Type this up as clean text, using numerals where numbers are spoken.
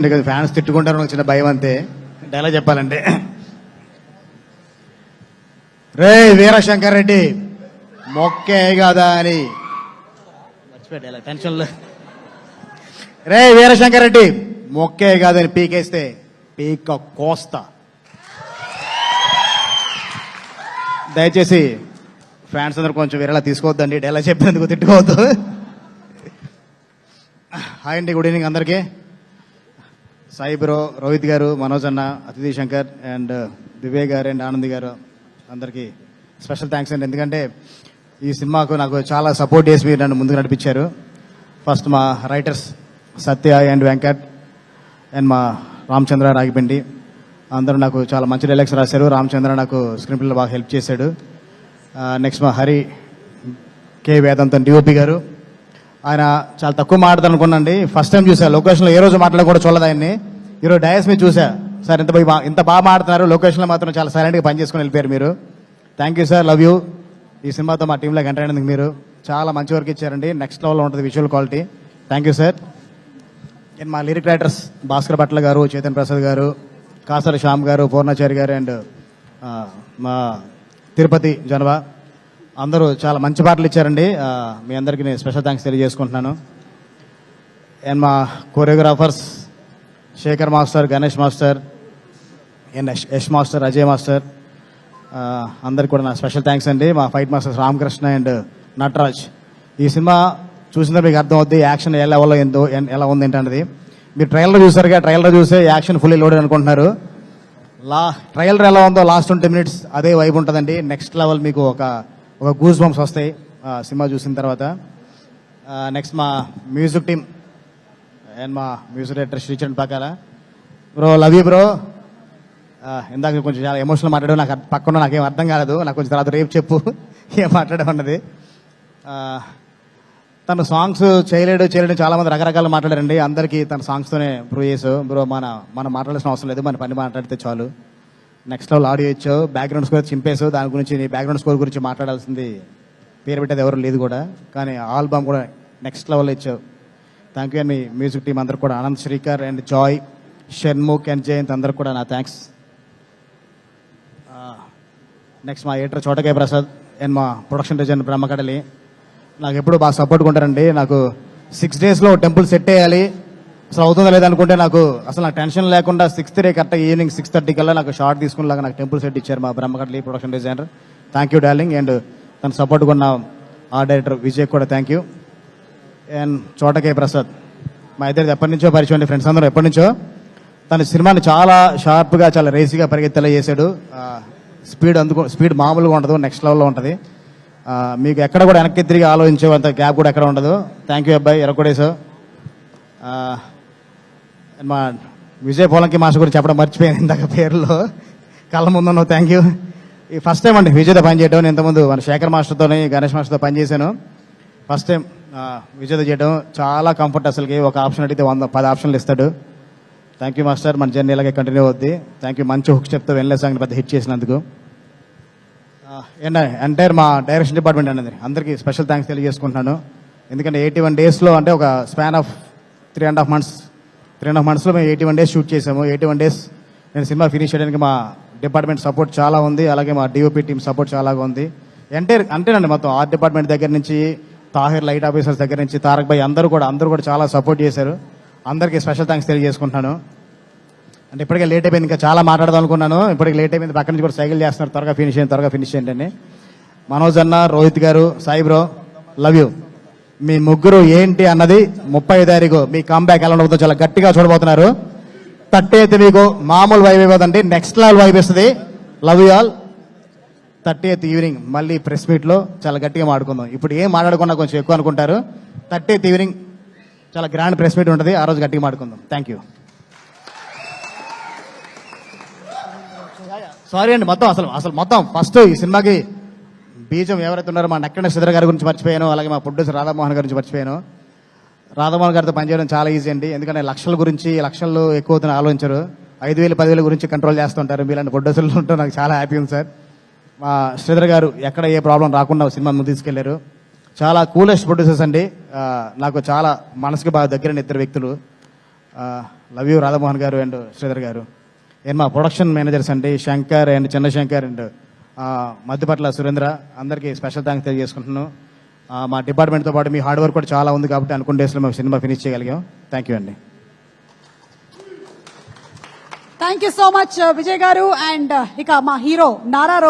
Fans తిట్టుకుంటారు, నాకు చిన్న భయం అంతే. డైలాగ్ చెప్పాలంటే, రే వీరశంకర్ రెడ్డి మొక్కే కదా అని మర్చిపోయా డైలాగ్ టెన్షన్లో. రే వీరశంకర్ రెడ్డి మొక్కే కాదని పీకేస్తే పీక కోస్తా. దయచేసి ఫ్యాన్స్ అందరూ కొంచెం వేరేలా తీసుకోవద్దండి, డైలాగ్ చెప్పేందుకు తిట్టుకోవద్దు. హాయ్ అండి, గుడ్ ఈవినింగ్ అందరికీ. సాయి బ్రో, రోహిత్ గారు, మనోజ్ అన్న, అతిథి శంకర్ అండ్ దివ్య గారు అండ్ ఆనంద్ గారు అందరికీ స్పెషల్ థ్యాంక్స్ అండి. ఎందుకంటే ఈ సినిమాకు నాకు చాలా సపోర్ట్ చేసి మీరు నన్ను ముందుకు నడిపించారు. ఫస్ట్ మా writers Satya and Venkat and మా రామచంద్ర రాగిపిండి అందరూ నాకు చాలా మంచి డైలాగ్స్ రాశారు. రామచంద్ర నాకు స్క్రీన్ ప్లేలో బాగా హెల్ప్ చేశాడు. నెక్స్ట్ మా హరి కే వేదంతో డిఓపి గారు, ఆయన చాలా తక్కువ మాట్లాడతాను అనుకున్నాండి. ఫస్ట్ టైం చూసా లొకేషన్లో, ఏ రోజు మాట్లాడ కూడా చూడదు ఆయన్ని. ఈరోజు డయాస్ మీద చూసా, సార్ ఇంత బాగా మాట్లాడుతున్నారు, లొకేషన్లో మాత్రం చాలా సైలెంట్గా పనిచేసుకుని వెళ్ళిపోయారు మీరు. Thank you sir, love you. ఈ సినిమాతో మా టీంలోకి ఎంటర్ అయినందుకు మీరు చాలా మంచి వర్క్ ఇచ్చారండి. నెక్స్ట్ లెవెల్లో ఉంటుంది visual quality. Thank you sir. And మా లిరిక్ రైటర్స్ భాస్కర్ భట్ల గారు, చేతన్ ప్రసాద్ గారు, కాసర శ్యామ్ గారు, పూర్ణాచారి గారు అండ్ మా తిరుపతి జనవా అందరూ చాలా మంచి పాటలు ఇచ్చారండి. మీ అందరికీ నేను స్పెషల్ థ్యాంక్స్ తెలియజేసుకుంటున్నాను. అండ్ మా choreographers Shekhar master, Ganesh master and Yash master, Ajay master అందరికి కూడా నా స్పెషల్ థ్యాంక్స్ అండి. మా fight masters Ramakrishna and Nataraj. ఈ సినిమా చూసిందో మీకు అర్థం అవుద్ది యాక్షన్ ఏ లెవెల్లో ఎలా ఉంది ఏంటన్నది. మీరు ట్రైలర్ చూసారుగా, ట్రైలర్ చూసే యాక్షన్ ఫుల్లీ లోడెడ్ అనుకుంటున్నారు. ట్రైలర్ ఎలా ఉందో లాస్ట్ 20 minutes అదే వైబ్ ఉంటుందండి. నెక్స్ట్ లెవెల్ మీకు ఒక గూస్ బంప్స్ వస్తాయి సినిమా చూసిన తర్వాత. నెక్స్ట్ మా మ్యూజిక్ టీమ్ అండ్ మా music director Sricharan Pakala bro, love you bro. ఇందాక కొంచెం చాలా ఎమోషనల్ మాట్లాడావు, నాకు పక్కన నాకేం అర్థం కాలేదు. నాకు కొంచెం తర్వాత రేపు చెప్పు ఏం మాట్లాడమన్నది. తను సాంగ్స్ చేయలేడు చాలా మంది రకరకాలు మాట్లాడారండి. అందరికీ తన సాంగ్స్తోనే ప్రూవ్ చేసావు బ్రో. మనం మాట్లాడాల్సిన అవసరం లేదు, మన పని మాట్లాడితే చాలు. నెక్స్ట్ లెవెల్ ఆడియో ఇచ్చావు, బ్యాక్గ్రౌండ్ స్కోర్ చింపేసావు. దాని గురించి నీ బ్యాక్గ్రౌండ్ స్కోర్ గురించి మాట్లాడాల్సింది పేరు పెట్టేది ఎవరు లేదు కూడా, కానీ ఆల్బమ్ కూడా నెక్స్ట్ లెవెల్ ఇచ్చావు. Thank you. అండ్ మీ మ్యూజిక్ టీం అందరు కూడా, Anand Srikar and Joy, Shanmukh and Jayanth అందరు కూడా నా థ్యాంక్స్. నెక్స్ట్ మా ఎడిటర్ చోటకాయ ప్రసాద్ అండ్ మా ప్రొడక్షన్ డిజైనర్ బ్రహ్మకడలి నాకు ఎప్పుడు బాగా సపోర్ట్గా ఉంటారండి. నాకు 6 days టెంపుల్ సెట్ చేయాలి, అసలు అవుతుందా లేదనుకుంటే నాకు టెన్షన్ లేకుండా 6th day కరెక్ట్గా ఈవినింగ్ 6:30 కల్లా నాకు షార్ట్ తీసుకునేలాగా నాకు టెంపుల్ సెట్ ఇచ్చారు మా Brahmakadali production designer. Thank you darling. And తను సపోర్ట్గా ఉన్న ఆ డైరెక్టర్ విజయ్ కూడా థ్యాంక్ యూ. అండ్ చోటకాయ ప్రసాద్ మా ఇద్దరు ఎప్పటి నుంచో పరిచయం అండి, ఫ్రెండ్స్ అందరూ ఎప్పటి నుంచో. తన సినిమాని చాలా షార్ప్గా, చాలా రేసీగా పరిగెత్తేలా చేశాడు. స్పీడ్ మామూలుగా ఉండదు, నెక్స్ట్ లెవెల్లో ఉంటుంది. మీకు ఎక్కడ కూడా వెనక్కి తిరిగి ఆలోచించే అంత గ్యాప్ కూడా ఎక్కడ ఉండదు. థ్యాంక్ యూ అబ్బాయి, ఎరకొడేసు. మా విజయ్ పోలంకి మాస్టర్ గురించి చెప్పడం మర్చిపోయాను ఇందాక పేర్లో, కళ్ళ ముందున్నావు. Thank you. ఈ ఫస్ట్ టైం అండి విజయ్తో పనిచేయడం. నేను ఇంతకుముందు మన శేఖర్ మాస్టర్తో, గణేష్ మాస్టర్తో పనిచేశాను. ఫస్ట్ టైం విజయ్తో చేయడం చాలా కంఫర్ట్. అసలుకి ఒక ఆప్షన్ అడిగితే 10 ఆప్షన్లు ఇస్తాడు. థ్యాంక్ యూ మాస్టర్, మన జర్నీ ఇలాగే కంటిన్యూ అవుద్ది. Thank you. మంచి హుక్ చెప్తే వెన్లే సాంగ్ని పెద్ద హిట్ చేసినందుకు. ఎంటైర్ మా డైరెక్షన్ డిపార్ట్మెంట్ అనేది అందరికీ స్పెషల్ థ్యాంక్స్ తెలియజేసుకుంటున్నాను. ఎందుకంటే 81 days అంటే ఒక స్పాన్ ఆఫ్ 3.5 monthsలో మేము 81 days షూట్ చేసాము. 81 days నేను సినిమా ఫినిష్ చేయడానికి మా డిపార్ట్మెంట్ సపోర్ట్ చాలా ఉంది, అలాగే మా డిఓపి టీం సపోర్ట్ చాలా ఉంది. అంటేనండి మొత్తం ఆర్ట్ డిపార్ట్మెంట్ దగ్గర నుంచి, తాహిర్ లైట్ ఆఫీసర్స్ దగ్గర నుంచి, తారక్ భాయ్ అందరూ కూడా చాలా సపోర్ట్ చేశారు. అందరికీ స్పెషల్ థ్యాంక్స్ తెలియజేసుకుంటున్నాను. అంటే ఇప్పటికే లేట్ అయిపోయింది, ఇంకా చాలా మాట్లాడదాం అనుకున్నాను. ఇప్పటికి లేట్ అయిపోయింది, పక్కన నుంచి కూడా సైకిల్ చేస్తున్నారు, త్వరగా ఫినిష్ చేయండి అని. మనోజ్ అన్న, రోహిత్ గారు, సాయి బ్రో, లవ్ యూ. మీ ముగ్గురు ఏంటి అన్నది 30వ తారీఖు మీ కంబ్యాక్ ఎలా ఉండబోతుందో చాలా గట్టిగా చూడబోతున్నారు. 30th మీకు మామూలు వైబ్ అయిపోతుందండి, నెక్స్ట్ లెవెల్ వైబ్ ఇస్తుంది. Love you all. 30th evening మళ్ళీ ప్రెస్ మీట్లో చాలా గట్టిగా మాట్లాడుకుందాం. ఇప్పుడు ఏం మాట్లాడుకున్నా కొంచెం ఎక్కువ అనుకుంటారు. 30th ఈవినింగ్ చాలా గ్రాండ్ ప్రెస్ మీట్ ఉంటుంది, ఆ రోజు గట్టిగా మాట్లాడుకుందాం. Thank you. సారీ అండి, మొత్తం ఫస్ట్ ఈ సినిమాకి బీజం ఎవరైతే ఉన్నారో మా నక్కన శ్రీధర్ గారి గురించి మర్చిపోయాను, అలాగే మా ప్రొడ్యూసర్ రాధామోహన్ గారి గురించి మర్చిపోయాను. రాధామోహన్ గారితో పనిచేయడం చాలా ఈజీ అండి, ఎందుకంటే లక్షలు ఎక్కువ అవుతున్న ఆలోచించరు. 5,000 10,000 గురించి కంట్రోల్ చేస్తుంటారు. మీలాంటి ప్రొడ్యూసర్లు ఉంటూ నాకు చాలా హ్యాపీ ఉంది సార్. మా శ్రీధర్ గారు ఎక్కడ ఏ ప్రాబ్లం రాకుండా సినిమా ముందు తీసుకెళ్లారు. చాలా కూలెస్ట్ ప్రొడ్యూసర్స్ అండి, నాకు చాలా మనసుకి బాగా దగ్గరైన 2 వ్యక్తులు. లవ్ యూ రాధామోహన్ గారు అండ్ శ్రీధర్ గారు. అండ్ మా ప్రొడక్షన్ మేనేజర్స్ అండి శంకర్ అండ్ చంద్రశంకర్ అండ్ మధ్యపట్ల సురేంద్ర, అందరికీ స్పెషల్ థ్యాంక్స్ తెలియజేసుకుంటున్నాను. మా డిపార్ట్మెంట్తో పాటు మీ హార్డ్ వర్క్ కూడా చాలా ఉంది కాబట్టి అనుకున్న డేస్లో మేము సినిమా ఫినిష్ చేయగలిగాం. థ్యాంక్ యూ అండి. Thank you so much Vijay గారు. అండ్ ఇక మా హీరో నారా రోహిత్